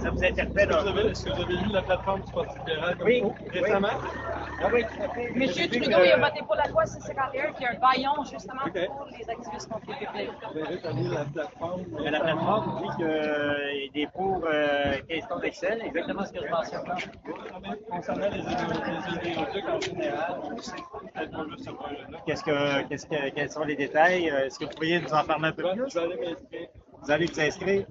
Ça vous interpelle? Est-ce que vous avez lu la plateforme du Parti libéral récemment? Oui, tout à fait. Monsieur Trudeau, il a voté pour la loi C-51 qui est un baillon justement pour les activistes contre les publics. Vous avez lu la plateforme? La plateforme dit qu'il est des pour questions d'Excel, exactement ce que je mentionne là. Concernant les idéologiques en général, peut-être pas juste ce point-là. Quels sont les détails? Est-ce que vous pourriez nous en parler un peu plus? Vous allez m'inscrire. Vous allez vous inscrire?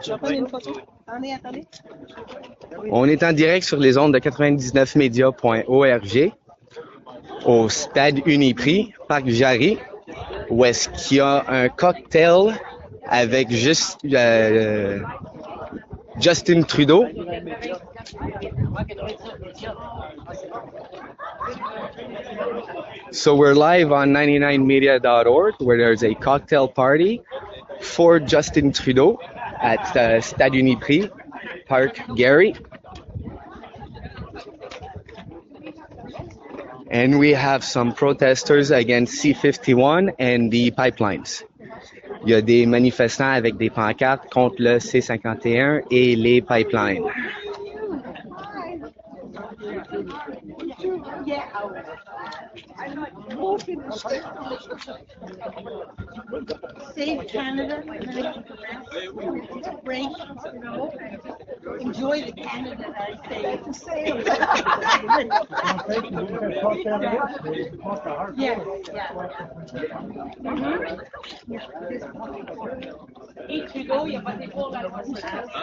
Je vais prendre une photo. Attendez. On est en direct sur les ondes de 99media.org au Stade Uniprix, Parc Jarry, où est-ce qu'il y a un cocktail avec Justin Trudeau. So we're live on 99media.org where there's a cocktail party for Justin Trudeau at Stade Uniprix, Parc Garry. And we have some protesters against C-51 and the pipelines. Il y a des manifestants avec des pancartes contre le C-51 et les pipelines. Save Canada, break, enjoy the Canada that I saved. Yeah. Et Trudeau, il a voté pour la loi C-51.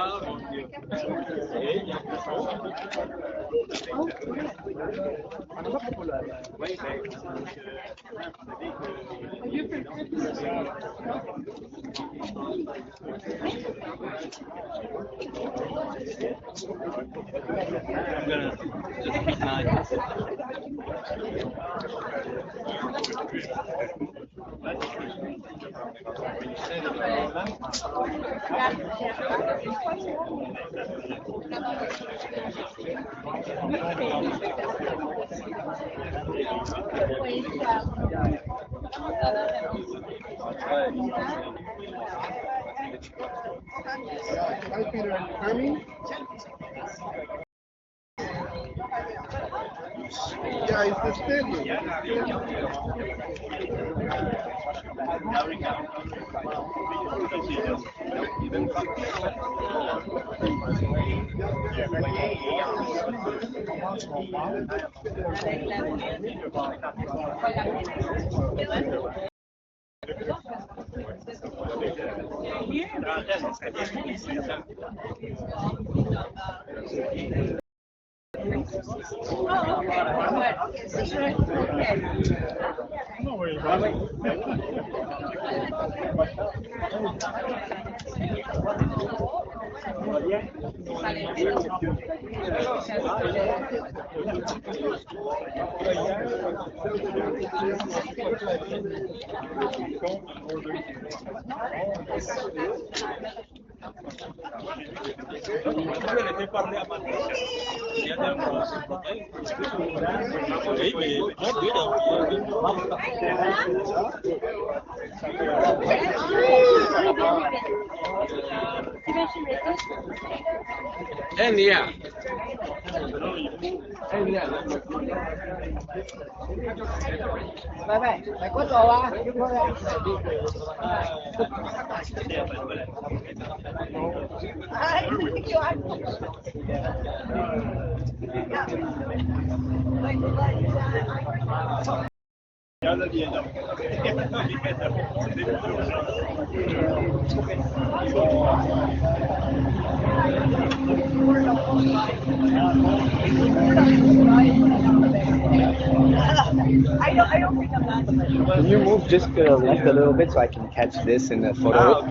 Can you move just left a little bit so I can catch this in the photo?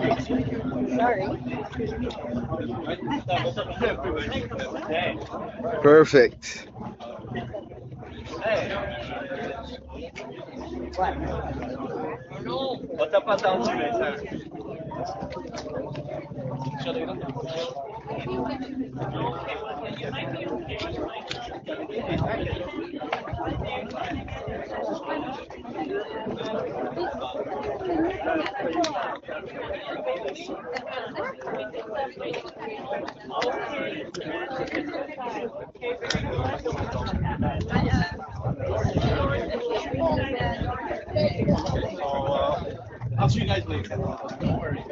Perfect. On t'a pas entendu, Vincent. I'll see you guys later. Don't worry.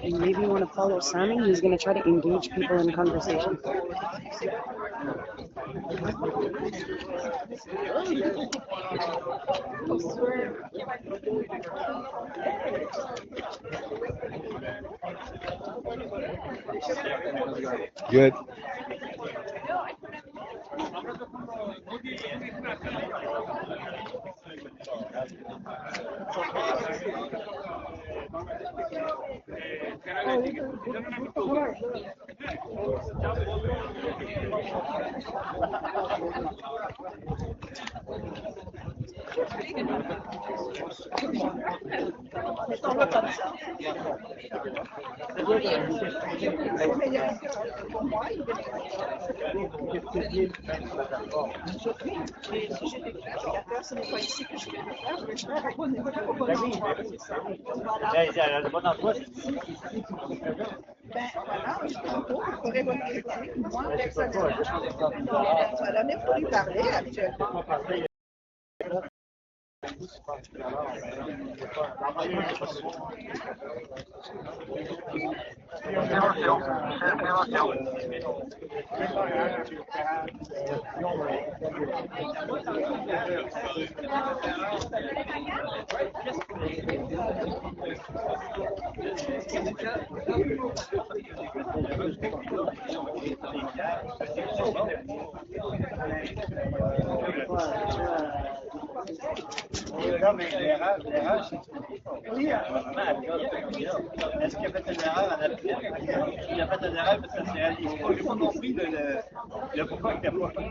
Maybe you want to follow Sammy. He's going to try to engage people in conversation. Good. Le bon emploi, c'est ici. Ben voilà, je pourrais vous critiquer, moi, personnellement. Voilà, mais pour lui parler actuellement. Non, mais l'erreur, c'est oui, est-ce qu'il a fait une erreur en appel? Il a fait une erreur parce que c'est réalisé. Je n'ai pas compris le pourquoi il n'a pas fait.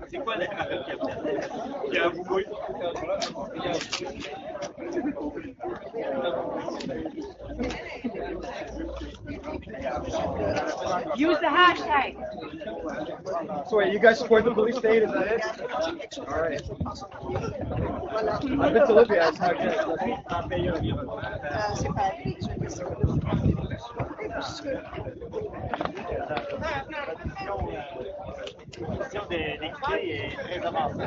C'est quoi l'erreur qu'il a fait? Il a avoué. Use the hashtag. So wait, you guys support the police state? Is that it? All right. I've been to Libya. It's not good. C'est pareil, je vais essayer. La question des clés est très avancée.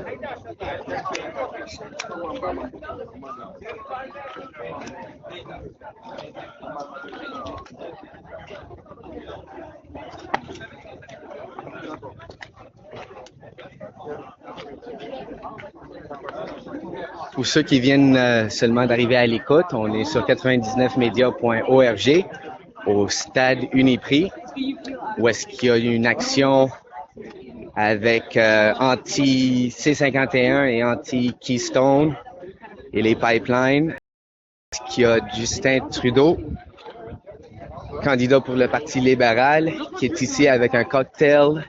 Pour ceux qui viennent seulement d'arriver à l'écoute, on est sur 99media.org au stade Uniprix, où est-ce qu'il y a une action avec anti-C51 et anti-Keystone et les pipelines. Il y a Justin Trudeau, candidat pour le Parti libéral, qui est ici avec un cocktail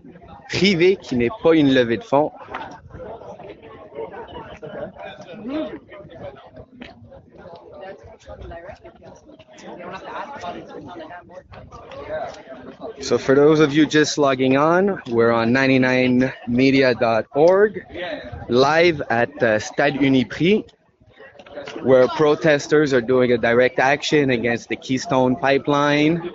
privé qui n'est pas une levée de fonds. So for those of you just logging on, we're on 99media.org, live at Stade Uniprix, where protesters are doing a direct action against the Keystone Pipeline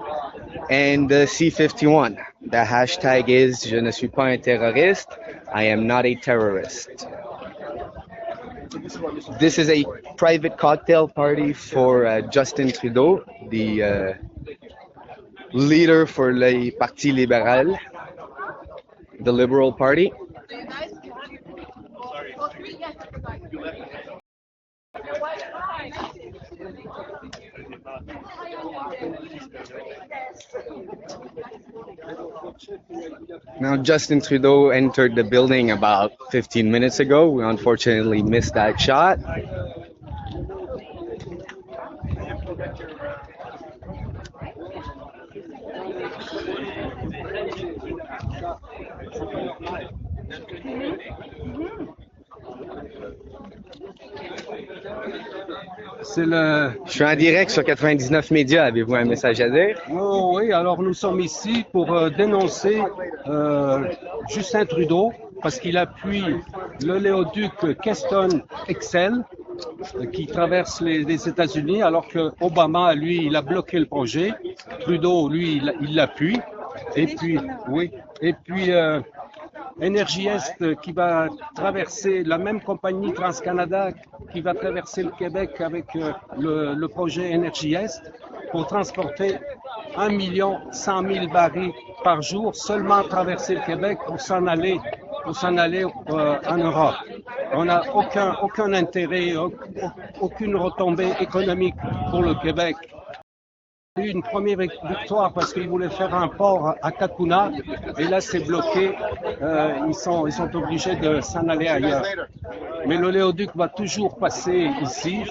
and the C51. The hashtag is Je ne suis pas un terroriste. I am not a terrorist. This is a private cocktail party for Justin Trudeau, the leader for le Parti Libéral, the Liberal Party. Now, Justin Trudeau entered the building about 15 minutes ago. We unfortunately missed that shot. Je suis en direct sur 99 Médias. Avez-vous un message à dire? Oh, oui, alors nous sommes ici pour dénoncer Justin Trudeau parce qu'il appuie l'oléoduc Keystone XL qui traverse les États-Unis alors que Obama, lui, il a bloqué le projet. Trudeau, lui, il l'appuie. Et puis, oui, et puis Énergie Est qui va traverser, la même compagnie TransCanada qui va traverser le Québec avec le projet Énergie Est pour transporter 1 100 000 barils par jour, seulement traverser le Québec pour s'en aller en Europe. On n'a aucun intérêt, aucune retombée économique pour le Québec. Il y a eu une première victoire parce qu'ils voulaient faire un port à Cacouna et là c'est bloqué. Ils sont obligés de s'en aller ailleurs. Mais l'oléoduc va toujours passer ici.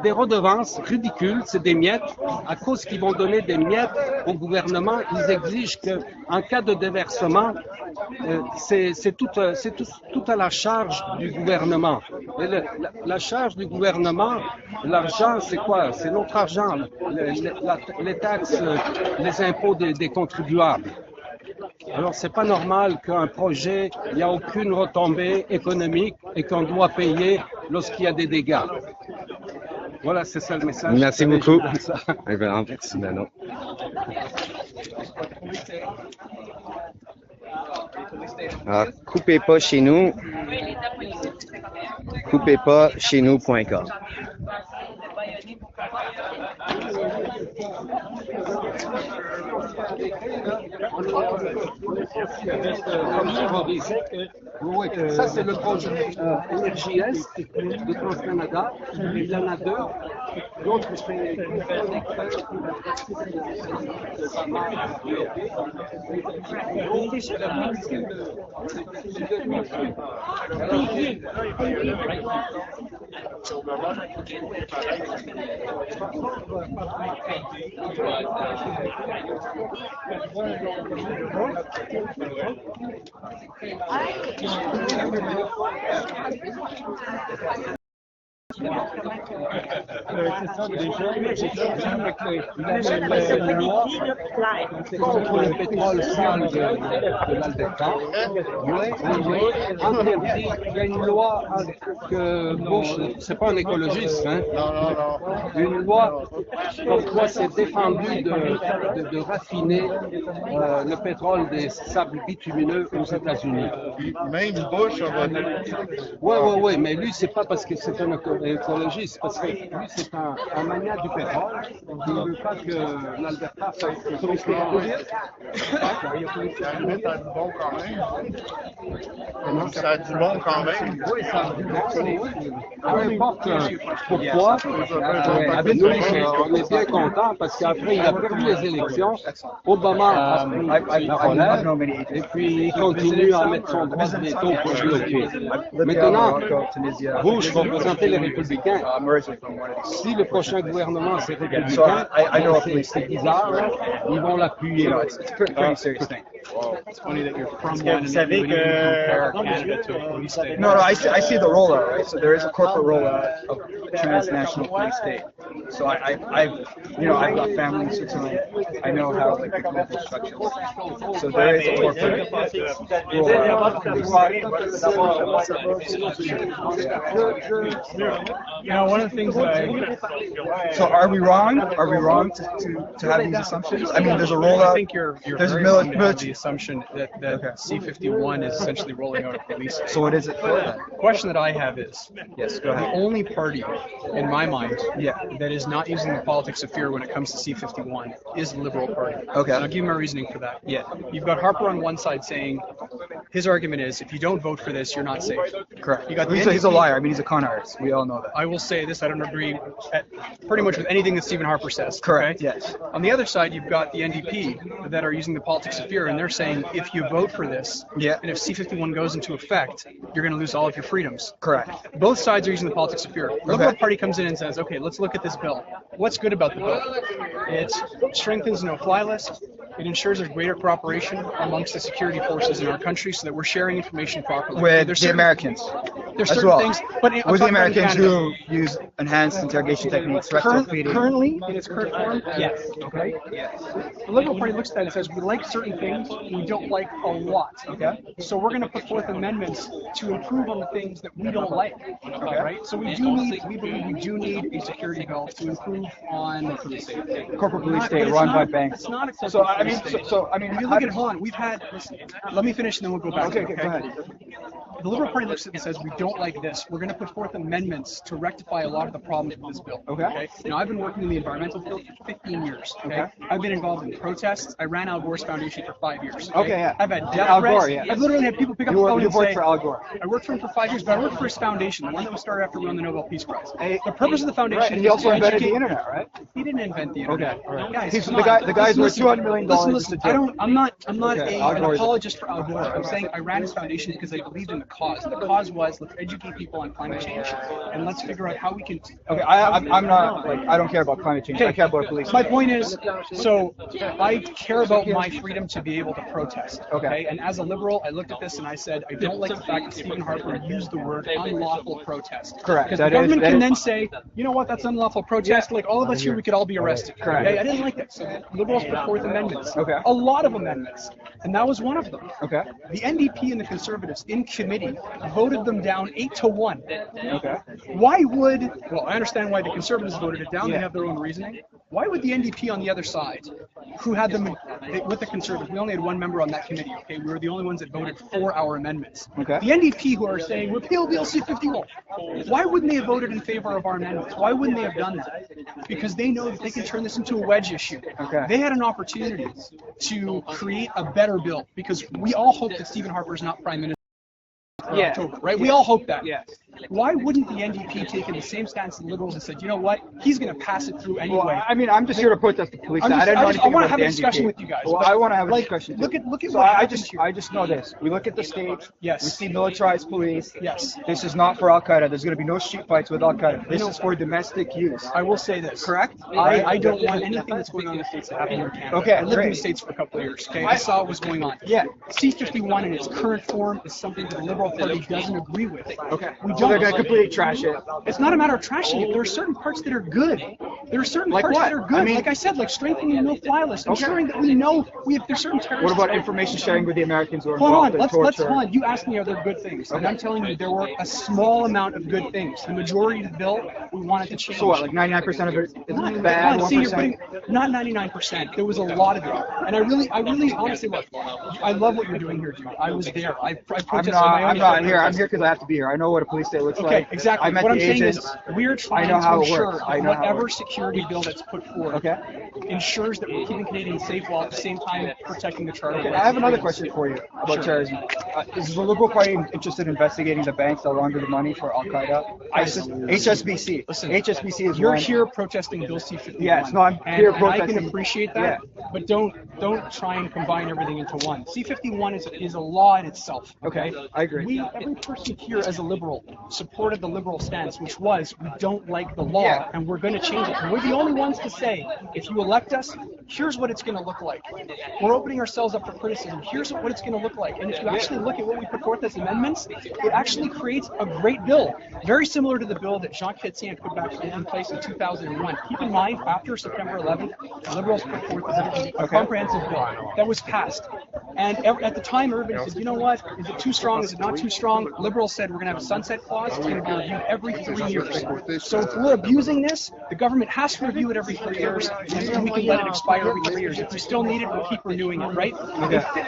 Des redevances ridicules, c'est des miettes. À cause qu'ils vont donner des miettes au gouvernement, ils exigent qu'en cas de déversement, c'est tout à la charge du gouvernement. Et la charge du gouvernement, l'argent, c'est quoi? C'est notre argent, les taxes, les impôts des contribuables. Alors, c'est pas normal qu'un projet, il n'y a aucune retombée économique et qu'on doit payer lorsqu'il y a des dégâts. Voilà, c'est ça le message. Merci beaucoup. Merci, Nano. Alors, coupez pas chez nous. Coupez pas chez nous.com. Oui, ça c'est le projet Énergie Est de TransCanada. Il y en a deux. L'autre c'est c'est ça déjà, la loi contre le pétrole sale de l'Alberta. Il y a une loi que Bush, c'est pas un écologiste, hein? Une loi comme quoi c'est défendu de raffiner le pétrole des sables bitumineux aux États-Unis. Même Bush a voté. Oui, mais lui, c'est pas parce que c'est un écologiste, parce que lui, c'est un mania du pétrole. Il ne veut pas que l'Alberta fasse trop de Ça a du bon quand même. Ça a du bon quand même. Oui, ça a du bon, oui. Peu importe pourquoi, avec nous, on est bien content parce qu'après, il a perdu les élections. Obama a pris la relève et puis il continue à mettre son droit de veto pour bloquer. Maintenant, Bush va représenter les républicains. Si le prochain gouvernement c'est républicain, c'est bizarre, ils vont l'appuyer. Vous savez que... No, I see the rollout, right? So there is a corporate rollout of transnational police state. So I've got family in Switzerland. I know how the political structure is. So there is a corporate rollout. One of the things So are we wrong? Are we wrong to have these assumptions? I mean, there's a rollout. I think you're there's very military. wrong the assumption that C-51 is essentially rolling out a police state. So what is it for then? The question that I have is, Yes, go the ahead. only party, in my mind, that is not using the politics of fear when it comes to C-51 is the Liberal Party. Okay. And I'll give you my reasoning for that. Yeah. You've got Harper on one side saying his argument is if you don't vote for this, you're not safe. Correct. You got the He's a NDP. liar. I mean, he's a con artist. We all know that. I will say this, I don't agree pretty much with anything that Stephen Harper says. Correct. Okay? Yes. On the other side, you've got the NDP that are using the politics of fear, and they're saying if you vote for this, Yeah. and if C-51 goes into effect, you're going to lose all of your freedoms. Correct. Both sides are using the politics of fear. The Liberal Party comes in and says, okay, let's look at this bill. What's good about the bill? It strengthens the no-fly list. It ensures there's greater cooperation amongst the security forces in our country so that we're sharing information properly. With There's the certain- Americans. There's as certain well. things, but With the Americans who use enhanced interrogation techniques, currently in its current form, yes. Okay. Yes. The Liberal Party looks at that and says we like certain things, we don't like a lot. Okay. So we're going to put forth amendments to improve on the things that we don't like. Okay. Right. So we believe we do need a security bill to improve on corporate police state run by banks. It's not a corporate So I mean, police state. so I mean, If you look at hold on, we've had. Listen, let me finish, and then we'll go back. Okay, go ahead. The Liberal Party looks at it and says we don't like this. We're going to put forth amendments to rectify a lot of the problems with this bill. Okay. Now I've been working in the environmental field for 15 years. Okay. I've been involved in protests. I ran Al Gore's foundation for 5 years. Okay, yeah. I've had death Al threats. Gore, yeah. I've literally had people pick up the phone You and worked say, for Al Gore. I worked for him for 5 years, but I worked for his foundation, the one that was started after we won the Nobel Peace Prize. The purpose of the foundation Right, and he is also to invented educate- the internet, right? He didn't invent the internet. Okay, all right. Guys, He's come the on. guy. The guy's worth $200 million. Listen, I'm not Okay, Al an Gore is- apologist for Al Gore. I'm saying I ran his foundation because I believed in the cause. The cause was let's educate people on climate change and let's figure out how we can. Okay, I'm not like I don't care about climate change. I care about police. My point is, so I care about my freedom to be able to protest. Okay. And as a liberal, I looked at this and I said, I don't like the fact that Stephen Harper used the word unlawful protest. Correct. Because the government can then say, you know what, that's unlawful protest. Like all of us here, we could all be arrested. Correct. Okay? I didn't like that. So the liberals put forth amendments. Okay. A lot of amendments. And that was one of them. Okay. The NDP and the Conservatives in committee voted them down 8-1. Okay. Why would, well, I understand why the Conservatives voted it down. They have their own reasoning. Why would the NDP on the other side, who had them with the Conservatives, we only had one member on that committee, okay? We were the only ones that voted for our amendments. Okay. The NDP who are saying, repeal Bill C-51, why wouldn't they have voted in favor of our amendments? Why wouldn't they have done that? Because they know that they can turn this into a wedge issue. Okay. They had an opportunity to create a better bill because we all hope that Stephen Harper is not Prime Minister. October, right? We all hope that. Yes. Why wouldn't the NDP take in the same stance as the Liberals and said, you know what, he's going to pass it through anyway? Well, I mean, I'm just here to protest the police. I want want to have a discussion with you guys. Well, but, I want to have a like, discussion. Look too. at So what I happened just here. I just know this. We look at the stage. Yes. We see militarized police. Yes. This is not for Al Qaeda. There's going to be no street fights with Al Qaeda. This is for domestic use. I will say this. Correct? I don't want anything that's going on in the States to happen here in Canada. Okay, I lived in great. the States for a couple of years. Okay, I saw what was going on. Yeah. C-51 in its current form is something that the Liberal Party doesn't agree with. Okay. We So don't. they're going to completely trash it. It's not a matter of trashing it. There are certain parts that are good. There are certain Like parts what? that are good. I mean- like I said, like strengthening the no-fly list, ensuring that we know there's certain terrorists. What about information sharing with the Americans who are Hold on, involved let's in torture? hold on. You asked me, are there good things? And I'm telling you, there were a small amount of good things. The majority of the bill, we wanted to change. So what? Like 99% of it is Not bad. see, you're 1%. putting not 99%. There was a lot of it, and I really, honestly, look, I love what you're doing here, dude. I was there. I protested I'm not here. I'm here because I have to be here. I know what a police state looks like. Okay, exactly. I met What I'm the saying agents. is, we're trying I know how to it ensure works. that I know how it whatever works. security bill that's put forward ensures that we're keeping Canadians safe while at the same time protecting the charter. Okay, I have another question for you about terrorism. Is the Liberal Party interested in investigating the banks that launder the money for Al Qaeda? ISIS, HSBC. Listen, HSBC is you're one. here protesting Bill C-51. Yes, no, I'm and, here and protesting. I can appreciate that, but don't try and combine everything into one. C-51 is a law in itself. Okay, I agree. Every person here as a liberal supported the liberal stance, which was we don't like the law and we're going to change it. And we're the only ones to say, if you elect us, here's what it's going to look like. We're opening ourselves up for criticism. Here's what it's going to look like. And if you actually look at what we put forth as amendments, it actually creates a great bill, very similar to the bill that Jean Chrétien put back in place in 2001. Keep in mind, after September 11th, the Liberals put forth a comprehensive bill that was passed. And at the time, everybody said, you know what? Is it too strong? Is it not too strong? Liberals said we're going to have a sunset clause. It's going to be reviewed every 3 years. So if we're abusing this, the government has to review it every 3 years, and then we can let it expire every 3 years. If we still need it, we'll keep renewing it, right?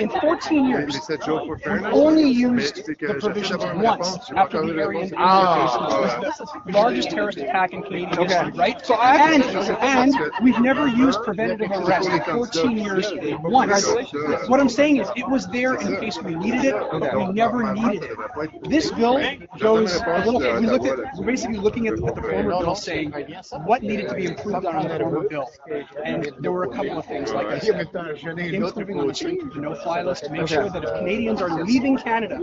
In 14 years, we only used the provisions once after the Aryan Invasion. It was the largest terrorist attack in Canadian history, right? So and we've never used preventative arrest in 14 years once. What I'm saying is it was there in case we needed it, but we never needed it. This bill goes a little. We're basically looking at the former bill, saying what needed to be improved on the former bill, and there were a couple of things, like I said, improving on the no-fly list to make sure that if Canadians are leaving Canada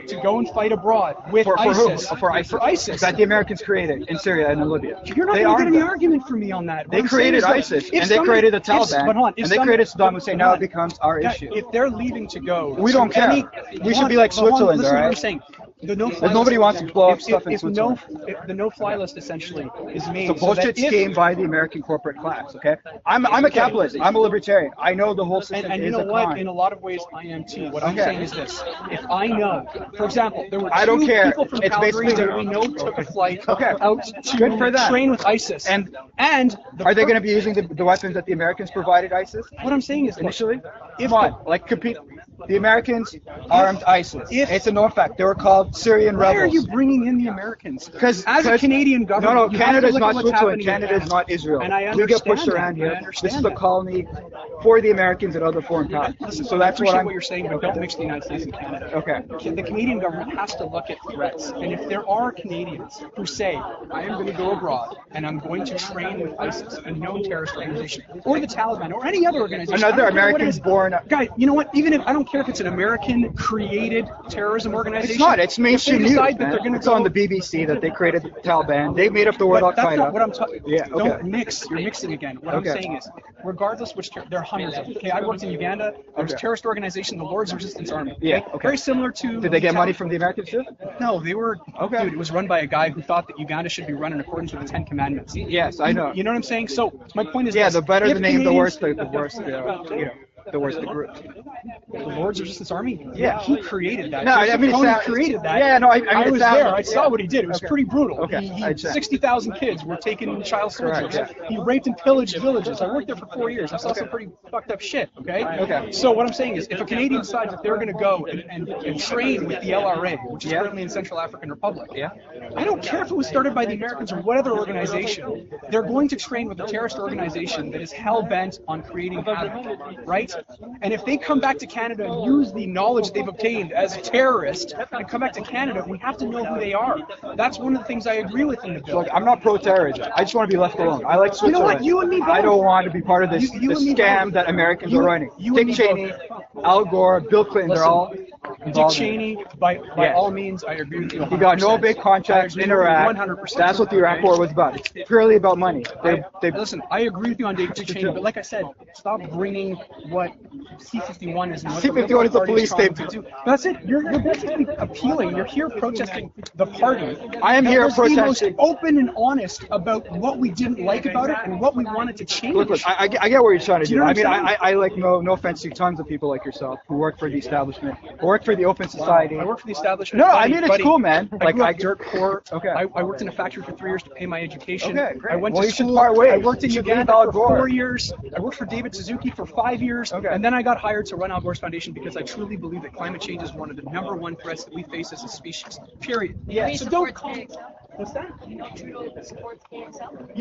to go and fight abroad with ISIS, for ISIS that the Americans created in Syria and in Libya. You're not going to get any argument from me on that. They created ISIS, and they created the Taliban, and they created Saddam Hussein. Now it becomes our issue. If they're leaving to go, we don't care. We should be like Switzerland, all right? Nobody wants to blow up stuff in Switzerland. The no-fly list essentially is made. It's a bullshit scheme by the American corporate class. Okay, I'm a capitalist. I'm a libertarian. I know the whole system and is you know a what? con. In a lot of ways, I am too. What I'm saying is this: if I know, for example, there were two people from Calgary that we know took a flight out to train with ISIS, and are they going to be using the weapons that the Americans provided ISIS? What I'm saying is, initially, compete. The Americans armed ISIS. It's a known fact. They were called Syrian rebels. Why are you bringing in the Americans? Because as a Canadian government, Canada is not Switzerland. Canada is not Israel. And I we get pushed around here. This is a colony for the Americans and other foreign powers. So that's what you're saying, but don't mix the United States and Canada. Okay. The Canadian government has to look at threats, and if there are Canadians who say, I am going to go abroad and I'm going to train with ISIS, a known terrorist organization, or the Taliban, or any other organization, another American-born guy, you know what? Even if I don't care if it's an American-created terrorism organization. It's not. It's mainstream news. It's on the BBC that they created the Taliban. They made up the word Al-Qaeda. That's not what I'm talking. Yeah. Okay. Don't mix. You're mixing again. What I'm saying is, regardless which there are hundreds of them. Okay, I worked in Uganda. There was a terrorist organization, the Lord's Resistance Army. Okay? Yeah. Okay. Very similar to. Did they get money from the Americans too? No, they were. Okay. Dude, it was run by a guy who thought that Uganda should be run in accordance with the 10 Commandments. Yes, I know. You know what I'm saying? So my point is. Yeah, this, the better the name, the worse the group. The Lord's Resistance Army? Yeah. He created that. No, I mean, Tony created that. Yeah, no, I was there. I saw what he did. It was pretty brutal. Okay. 60,000 kids were taken in child soldiers. He raped and pillaged villages. I worked there for 4 years. I saw some pretty fucked up shit, okay? So what I'm saying is, if a Canadian decides that they're going to go and train with the LRA, which is currently in Central African Republic, I don't care if it was started by the Americans or what other organization. They're going to train with a terrorist organization that is hell-bent on creating havoc, right? And if they come back to Canada and use the knowledge they've obtained as terrorists and come back to Canada, we have to know who they are. That's one of the things I agree with in the bill. Look, I'm not pro-terrorism. I just want to be left alone. I like Switzerland. You know what? You and me both. I don't want to be part of this scam that Americans are running. Dick Cheney, Al Gore, Bill Clinton, they're all Dick Cheney, by all means, I agree with you 100%. He got no big contracts in Iraq. 100%. That's what the Iraq War was about. It's purely about money. Listen, I agree with you on Dick Cheney, but like I said, stop bringing what C-51 is. C-51 is a police state. That's it. You're basically appealing. You're here protesting the party. I am here protesting. Most open and honest about what we didn't like about it and what we wanted to change. Look, I get what you're trying to do. I mean, I like no offense to tons of people like yourself who work for the establishment, who work for the open society. I work for the establishment. No, I mean, it's cool, man. I grew up dirt poor. Okay. I worked in a factory for 3 years to pay my education. Okay, great. I went to school. I worked in Uganda for 4 years. I worked for David Suzuki for 5 years. Okay. And then I got hired to run Al Gore's foundation because I truly believe that climate change is one of the #1 threats that we face as a species. Period. Yeah. So don't call. What's that? You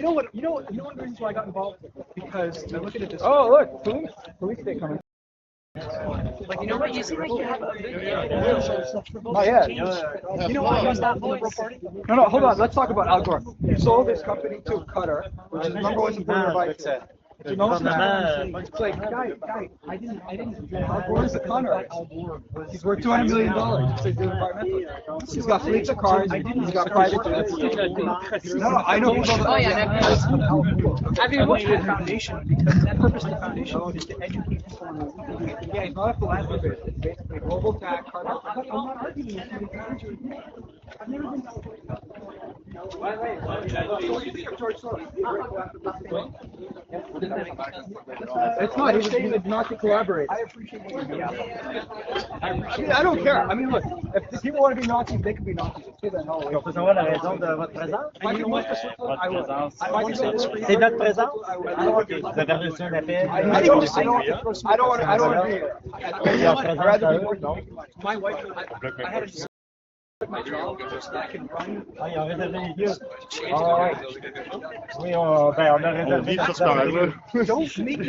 know what? You know one of the reasons why I got involved? Because I look at it this way. Oh, look, police state coming. Like, you know what? You seem like you have a Not yet. You know what? Was that the Liberal Party? No, hold on. Let's talk about Al Gore. He sold his company to Qatar, which is the #1 supporter of ISIS. You know, it's like, guy, I didn't. Al Gore is a con artist. He's worth $200 million. He's got fleets of cars. He's got private jets. No, I know. Oh yeah, I've been working at the foundation because the purpose of the foundation is to educate people on what we do. Yeah, he's not a philanthropist. It's basically global tax. I'm not arguing with you. I've never been. It's not. He's saying not to collaborate. I appreciate I don't care. I mean, look, if people want to be Nazis, they can be Nazis. On peut savoir la raison de votre présence? C'est notre présence? Vous avez reçu un appel? I don't want to be here. I'd rather be working. My wife, I had to my job, I can run. Ah, ils ont réservé les lieux. Oui, on a réservé tout ça. Don't make it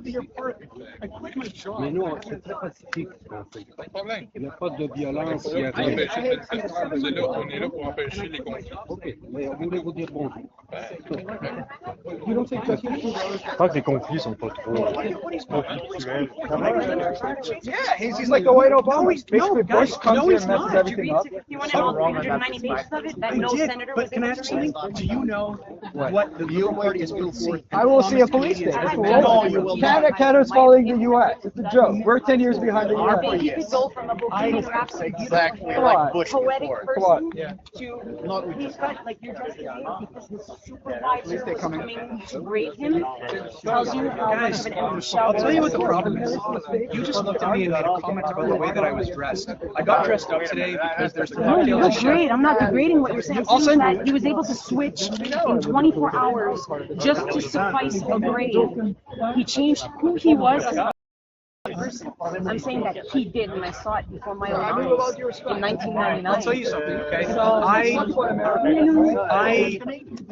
you're part of it. I quit my job. Mais nous, c'est très pacifique. Il n'y a pas de violence. Il y a rien. On est là pour empêcher les conflits. OK, mais on voulait vous dire bonjour. Je crois que les conflits sont pas trop conflictuels. Yeah, he's like the white Obama. Basically, Bush comes here and messes everything up. You want to know 390 pages of it that no senator was But can I ask something? Do you know what the Liberal Party has put forth? I will see a police state. Canada's following the U.S. It's a joke. We're 10 years behind the U.S. You could go from a bohemian rhapsody, Exactly Come like on. Bush poetic before. person to he's got like you're just because his supervisor was coming to grade him. Tells you how much of an empty shell. I'll tell you what the problem is. You just looked at me and made a comment about the way that I was dressed. I got dressed up today because there's the No, you cocktail look show. great. I'm not degrading what you're saying. I'm saying that he was able to switch in 24 hours just to suffice a grade. He changed who he was as a person. I'm saying that he did, and I saw it before my own eyes in 1999. I'll tell you something, okay? So,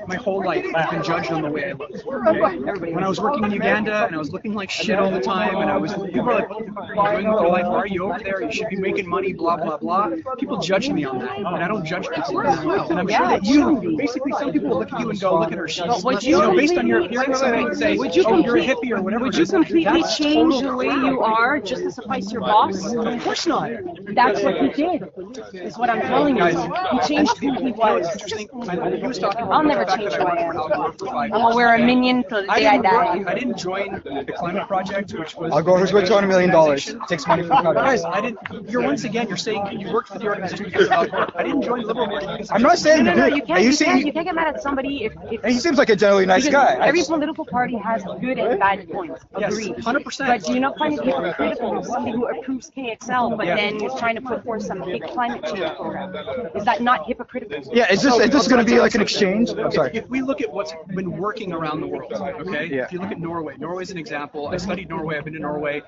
My whole life, I've been judged on the way I look. Okay? When I was working in Uganda and I was looking like shit all the time, and people were like, what are you doing with your life? Why are you over there? You should be making money, blah, blah, blah. People judge me on that, and I don't judge people. And I'm sure that basically some people will look at you and go, look at her, she's, based on your appearance, somebody would say, oh, you're a hippie or whatever. Would you completely change the way you are just to suffice your boss? Of course not. That's what he did, is what I'm telling you. He changed who he was. I'll never change who I am. I'm gonna wear a minion till the day I die. I didn't join the climate project, which was... I'll go over to $200 million. Takes money from the Guys, you're saying you worked for the organization because of Al Gore. I didn't join the Liberal Party because I'm not saying No, you Are you saying can't get mad at somebody if he seems like a generally nice because guy. every political party has good and bad points. Agreed. 100%. But do you not find it hypocritical of somebody who approves KXL but then is trying to put forth some big climate change program? Is that not hypocritical? Yeah, is this going to be like an exchange? I'm sorry. If we look at what's been working around the world, okay? Yeah. If you look at Norway is an example. I studied Norway. I've been to Norway.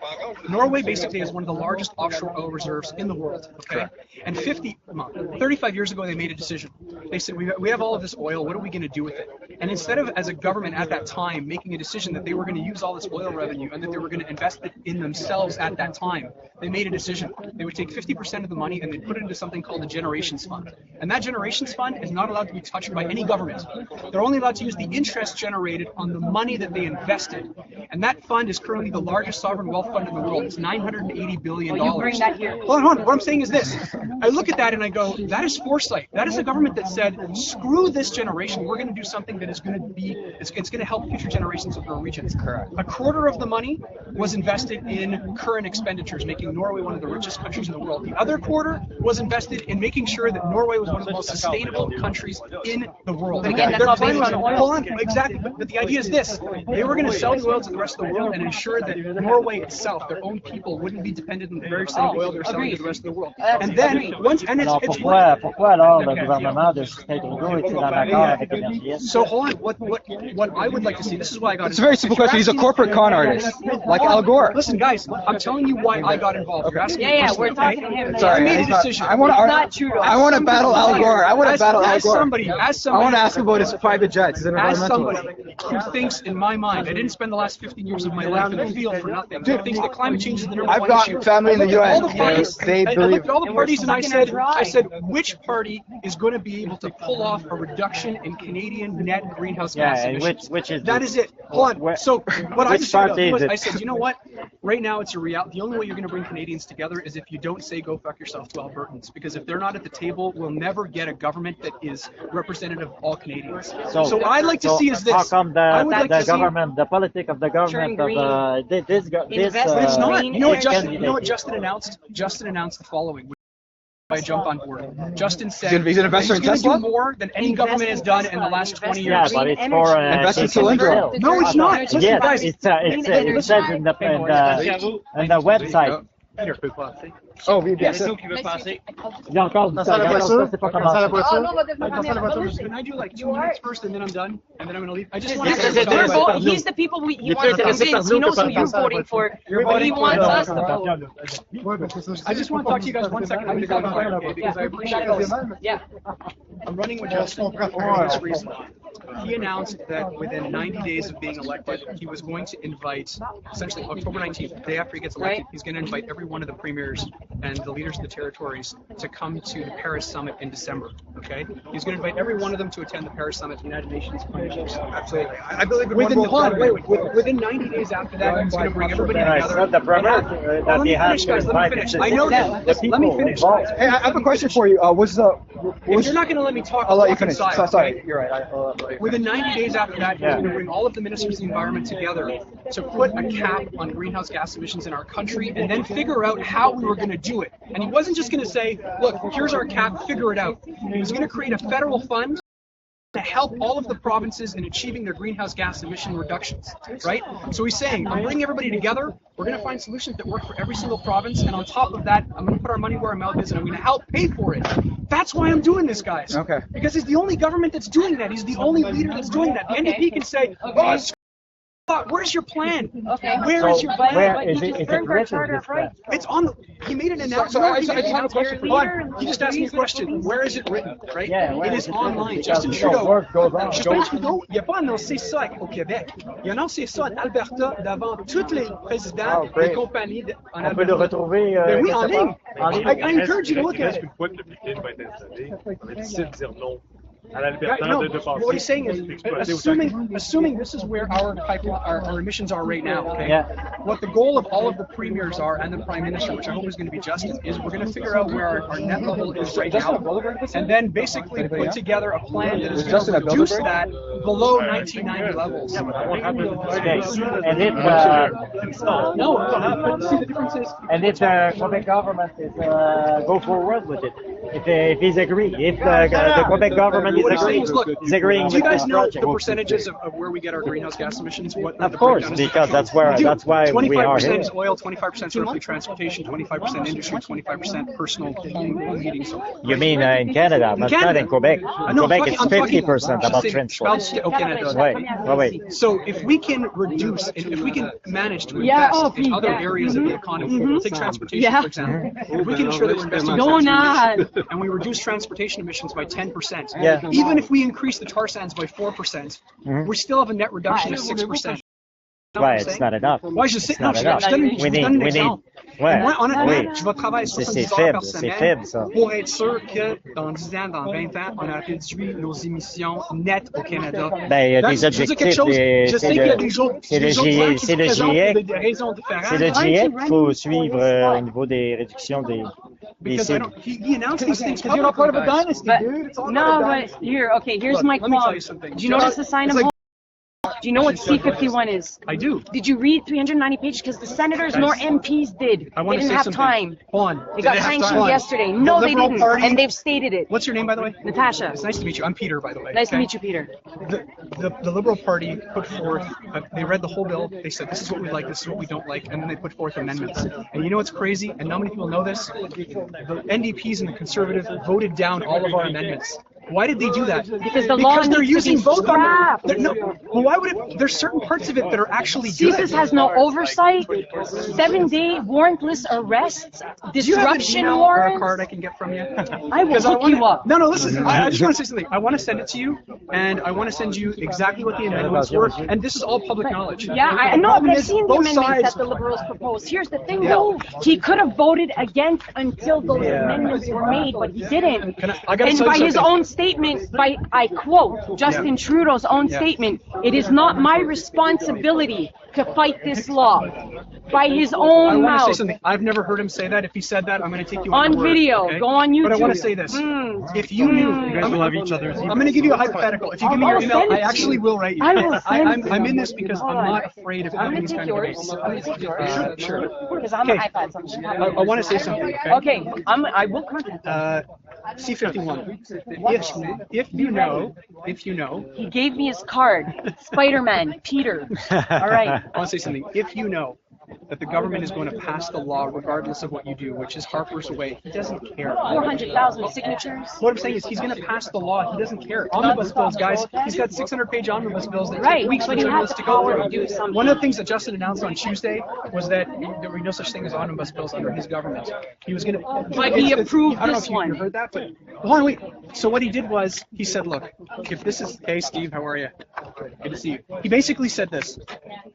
Norway basically is one of the largest offshore oil reserves in the world, okay? And 35 years ago, they made a decision. They said, we have all of this oil. What are we going to do with it? And instead of, as a government at that time, making a decision that they were going to use all this oil revenue and that they were going to invest it in themselves at that time, they made a decision. They would take 50% of the money and they'd put it into something called the Generations Fund. And that Generations Fund is not allowed to be touched by any government. They're only allowed to use the interest generated on the money that they invested. And that fund is currently the largest sovereign wealth fund in the world. It's $980 billion. Well, you bring that here. Hold on. What I'm saying is this. I look at that and I go, that is foresight. That is a government that said, screw this generation. We're going to do something that is going to be, it's going to help future generations of our region. Correct. A quarter of the money was invested in current expenditures, making Norway one of the richest countries in the world. The other quarter was invested in making sure that Norway was one of the most sustainable countries in the world. Again, that's all based on oil. Hold on, exactly. But the idea is this. They were going to sell the oil to the rest of the world and ensure that Norway itself, their own people, wouldn't be dependent on the very same oil they're selling to the rest of the world. And then, once, and Alors it's pourquoi alors le gouvernement de Schiefke du Parti est-il en accord avec l'énergie? So hold on, what I would like to see, this is why I got It's a very simple question. He's a corporate con artist, like Al Gore. Listen, guys, I'm telling you why I got involved. You're asking me Yeah, a question, we're talking okay? to him. Sorry, I made a he's not- decision. I want not true. I want to battle Al Gore. I want to battle Al As Gore. somebody, I want to ask him about his private jets. He's an as environmentalist. somebody who thinks, in my mind, I didn't spend the last 15 years of my life in the field for nothing. Who thinks that climate change is the number I've one got issue. family in the I UN. looked at all the parties. They I believe. looked at all the And parties, we're and sucking it I said, dry. which party is going to be able to pull off a reduction in Canadian net greenhouse gas Yeah, and emissions? which is That is it. Hold on. So what I which decided party was, is it? I said, you know what? Right now, it's a reality. The only way you're going to bring Canadians together is if you don't say "go fuck yourself" to Albertans, because if they're not at the table, we'll never get a government that is representative of all Canadians. So what I'd like to see is this. How come I would the like to see- government, the politic of the government Turn of this Invest But it's not. green You know what energy. Justin announced? Justin announced the following. I jump on board. Justin said He's an investor in he's going to Tesla? do more than any government has done in the last 20 Yeah, years. but it's for Invest in Cylindro. No, it's not. Listen, Yes, guys, it says in the website. Oh, oui, bien sûr. Qui veut passer. Il y a encore du temps. C'est pas commencé. Oh, non, on va devenir Can I do like 2 minutes first and then I'm done? And then I'm going to leave? I just want He's the people he wants to convince. He knows who you're voting for. But he wants us to vote. I just want to talk to you guys 1 second. I'm going to go to fire, okay? Because I appreciate this. Yeah. I'm running with Justin for this reason. He announced that within 90 days of being elected, he was going to invite, essentially October 19th, the day after he gets elected, he's going to invite every one of the premiers and the leaders of the territories to come to the Paris Summit in December, okay? He's going to invite every one of them to attend the Paris Summit, the United Nations. Absolutely. I believe in within 90 days after that, he's going to bring everybody together. Not the premise that he has to invite. I know that. Let me finish. Hey, I have a question for you. If you're not going to let me talk, I'll let you finish. inside, Sorry, okay? you're right. Within 90 days after that, he's going to bring all of the ministers of the environment together to put a cap on greenhouse gas emissions in our country and then figure out how we were going to do it. And he wasn't just going to say, look, here's our cap, figure it out. He was going to create a federal fund to help all of the provinces in achieving their greenhouse gas emission reductions, right? So he's saying, I'm bringing everybody together, we're going to find solutions that work for every single province, and on top of that, I'm going to put our money where our mouth is, and I'm going to help pay for it. That's why I'm doing this, guys. Okay. Because he's the only government that's doing that. He's the only leader that's doing that. The NDP can say, oh, where's your plan? Okay. Where is your plan? Where is it written? It's on the, he made an announcement. He just asked me a question. Where is it written? Right? Yeah, it is online. Justin Trudeau. Justin Trudeau, il n'a pas annoncé ça au Québec. Il a annoncé ça en Alberta devant tous les présidents des compagnies en Alberta. On peut le retrouver. Ben oui, en ligne. I encourage you to look at it. Une fois que le piquet va être installé, on est difficile de dire non. What he's saying is, assuming this is where our pipeline, our emissions are right now, okay? Yeah. What the goal of all of the premiers are, and the Prime Minister, which I hope is going to be Justin, is we're going to figure out where our net level is right now, and then basically put together a plan that is going to reduce that below 1990 levels. Okay. And if See the difference is, and if the Quebec government is go forward with it, if he's agree, if the Quebec government what he's saying is, look, is agreeing do you with guys this know project. the percentages of where we get our greenhouse gas emissions? Of course, because that's why we are 25% here. is oil, 25% is roughly transportation, 25% industry, 25% personal home heating. So You mean in Canada, but not in Quebec. In No, Quebec, it's I'm talking 50% about transport. So if we can reduce, if we can manage to invest in other areas of the economy, take transportation for example, if we can ensure that we're investing in transportation and we reduce transportation emissions by 10%, even if we increase the tar sands by 4%, we still have a net reduction of 6%. Ouais, it's not enough. Ouais, je sais. It's not enough. We need. Ouais. Moi, honnêtement, Oui. je vais travailler 70 heures par semaine pour être sûr que dans 10 ans, dans 20 ans, on a réduit nos émissions nettes au Canada. Ben, il y a des objectifs. Je sais qu'il y a des gens qui se présentent pour des raisons différentes. C'est le GIEC qu'il faut suivre au niveau des réductions des cibles. He announced these things. Because you're not part of a dynasty, dude. It's all No, about but here, okay, here's my let me tell qualm. you something. Do you notice the sign of hope? Do you know what C-51 is? I do. Did you read 390 pages? Because the senators nor MPs did. I They want to didn't say have something. time. On. They got sanctioned yesterday. No, they didn't. And they've stated it. What's your name, by the way? Natasha. It's nice to meet you. I'm Peter, by the way. Nice to meet you, Peter. The Liberal Party put forth, they read the whole bill, they said this is what we like, this is what we don't like, and then they put forth amendments. And you know what's crazy, and not many people know this, the NDPs and the Conservatives voted down all of our amendments. Why did they do that? Because the law they're needs to using be both scrapped. Well, why would it? There's certain parts of it that are actually good. CSIS has no oversight. 7-day warrantless arrests. Disruption or a warrants. card I can get from you? I will hook you up. No, listen. I just want to say something. I want to send it to you, and I want to send you exactly what the amendments were. And this is all public knowledge. Yeah, I know, but I've seen the amendments that the Liberals proposed. Here's the thing, though. He could have voted against until those amendments were made, but he didn't. And by his own statement, I quote Justin Trudeau's own statement, "It is not my responsibility to fight this law." by his I own want to say mouth. something. I've never heard him say that. If he said that, I'm going to take you On your word, video. okay? Go on YouTube. But I want to say this. If you knew, You guys will have each other's I'm going to give you a hypothetical. If you give me your I'll email, send it I to actually you. will write you. I will send it I'm to in you. this because Hold I'm on. not afraid of I'm having gonna these take kind of yours. debates. I'm gonna take yours. Sure. Because I'm an Okay. iPad. So I'm I want to say something. Okay, I will contact him. C51. If you know, He gave me his card. Spider-Man, Peter. All right. I want to say something. If you know that the government is going to pass the law regardless of what you do, which is Harper's way, he doesn't care. 400,000 signatures. What I'm saying is he's going to pass the law. He doesn't care. Omnibus bills, guys. He's got 600-page omnibus bills that Right, take weeks but for he journalists has to the go power through. to do something. One of the things that Justin announced on Tuesday was that there were no such thing as omnibus bills under his government. He was going to. But he approved I don't know this if you one. heard that, but hold on, wait. So what he did was he said, "Look, if this is, hey Steve, how are you? Good to see you." He basically said this: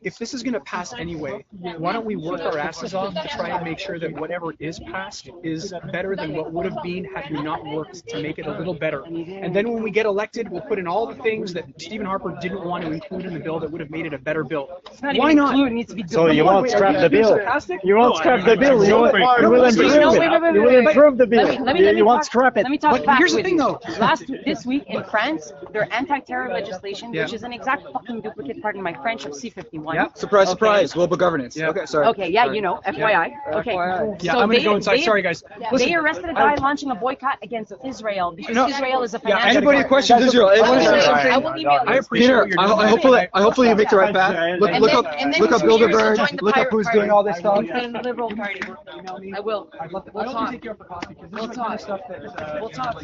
if this is going to pass anyway, why don't we work our asses off to try and make sure that whatever is passed is better than what would have been had we not worked to make it a little better. And then when we get elected, we'll put in all the things that Stephen Harper didn't want to include in the bill that would have made it a better bill. Why not? It needs to be So you won't scrap the bill. You won't scrap the bill. You will improve it. You will improve the bill. You won't scrap it. Let me talk But facts here's the with thing, you. though. This week in France, their anti-terror legislation, Yeah. which is an exact fucking duplicate, pardon my French, of C51. Yeah. Surprise, Okay. surprise. Global governance. Yeah. Okay, sorry. Okay, yeah, Sorry. you know, FYI. Okay. Yeah, So I'm going to go inside. Sorry, guys. Listen, They arrested a guy launching a boycott against Israel because No. Israel is a Yeah, financial. Anybody who questions Israel, I will email I you. appreciate Peter, what you're doing. I hopefully you make the right path. Look And up then look up in 2 years you'll Bilderberg. join the Look up Pirate who's Party. doing all this stuff. And the Liberal Party. I will. We'll talk. We'll talk. We'll talk.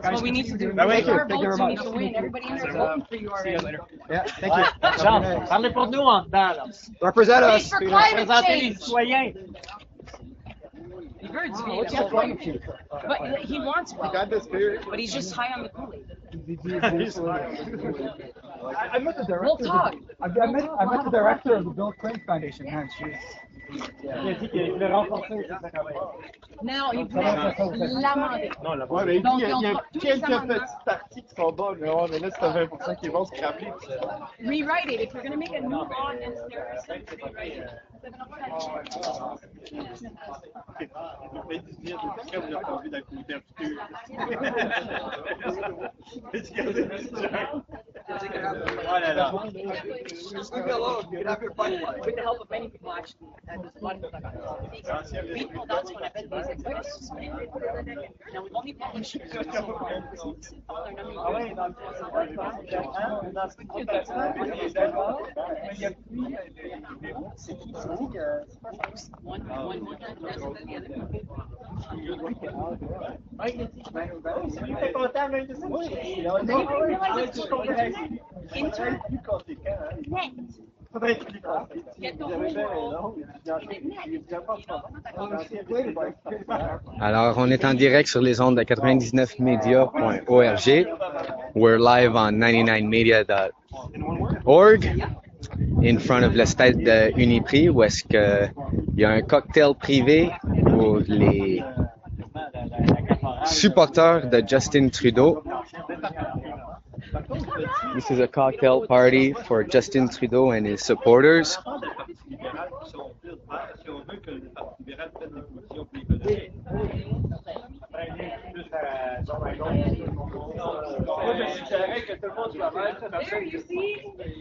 That's what we need to do. Thank you. Our Thank you very votes, we much. need to win. Everybody in there is voting for you already. Yeah, thank you. Jean, parlez pour nous en dedans, là. Represent us. For climate Représentez les change. citoyens. You've heard Steve. But he wants one. But he's just high on the Kool-Aid. I met the director. We'll talk. I met the director of the Bill Clinton Foundation. Man, she's. Il a dit qu'il voulait renforcer aussi sa campagne. Non, il voulait l'amender. Non, la voix, il Donc, y a on fera tous les quelques amendements. petites parties qui sont bonnes, mais, ouais, mais là, c'est à 20% qui vont se craper. Rewrite it. If you're going to make a new law against terrorism, rewrite it. Mais tu viens de dire que vous l'avez pas vu d'un côté obscur. Oh là là. With the help of many people, actually. There's a lot of people that got it. We pulled out ce qu'on appelle des experts. Now, we've only published so far. Alors, on est en direct sur les ondes de 99media.org. We're live on 99media.org in front of le stade de Uniprix où est-ce qu'il y a un cocktail privé pour les supporters de Justin Trudeau. This is a cocktail party for Justin Trudeau and his supporters. Si on veut que le Parti libéral prenne des positions plus écologiques.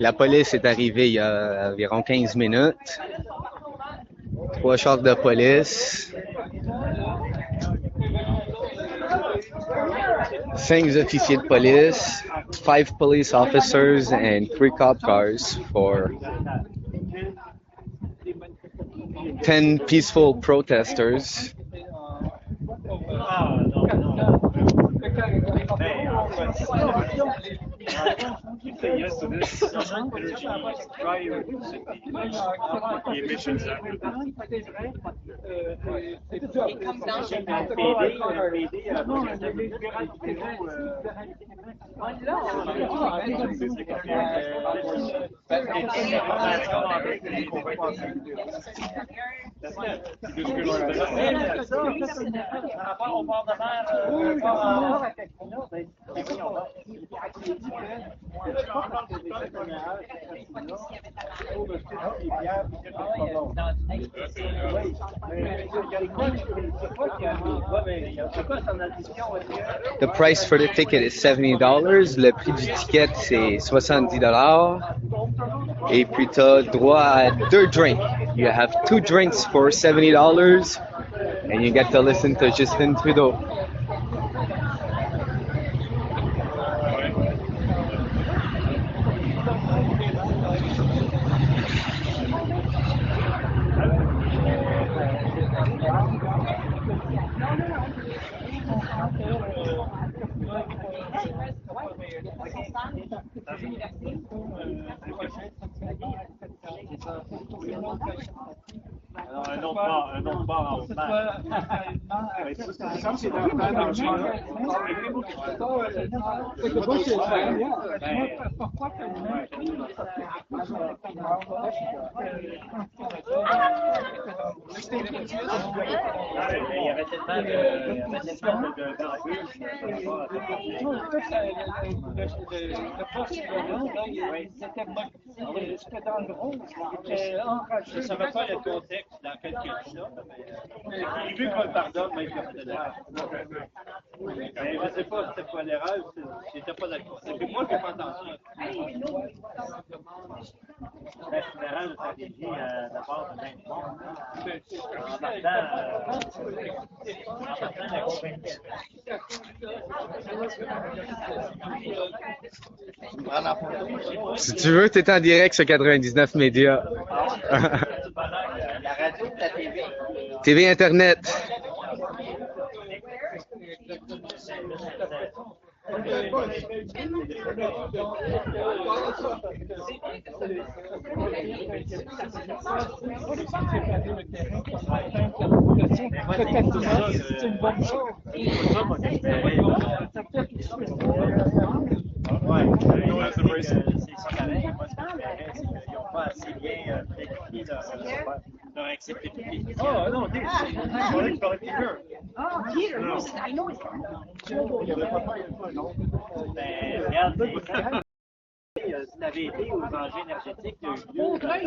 La police est arrivée il y a environ 15 minutes. 3 chars de police. 5 officiers de police. 5 police officers and 3 cop cars for 10 peaceful protesters. Say yes to this energy drive the emissions that It comes down to The price for the ticket is $70. Le prix du ticket, c'est $70. Et puis, tu as droit à 2 drinks. You have 2 drinks for $70. And you get to listen to Justin Trudeau. Alors, un autre bar en haut. Il y avait tellement je ne savais pas le contexte dans lequel il dit ça, mais vu qu'on le pardonne, même qu'il a fait de l'erreur. Mais je ne sais pas si c'était pas l'erreur ou si j'étais pas d'accord. C'est moi qui n'ai pas entendu. C'est une erreur de stratégie d'abord de même monde. En partant de la compétition. Si tu veux, tu es en direct sur 99 Médias. La radio, la TV. TV Internet. C'est une bonne chose. C'est ça pareil. Moi, ce que je verrais, c'est qu'ils n'ont pas assez bien planifié leur acceptabilité. Oh non, c'est pas mieux. Oh, Peter, I know it's Regarde, si tu avais été aux enjeux énergétiques, tu aurais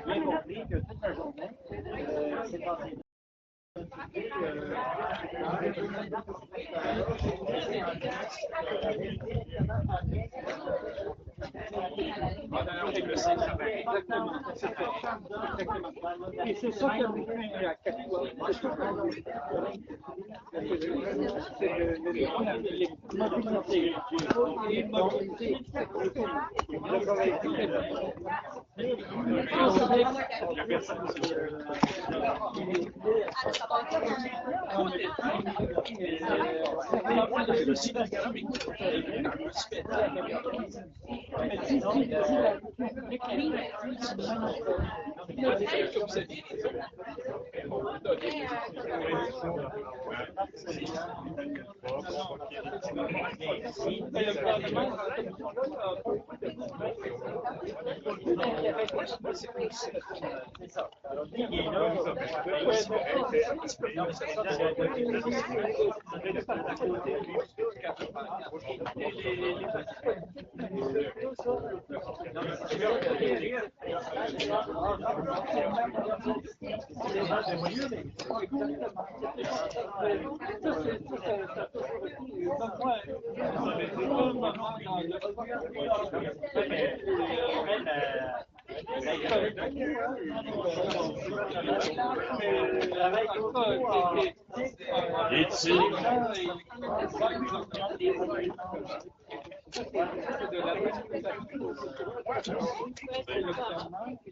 bien compris que toute la journée, c'est passé. Et c'est ça qui a vécu à 4 fois.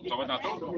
Ça va tantôt?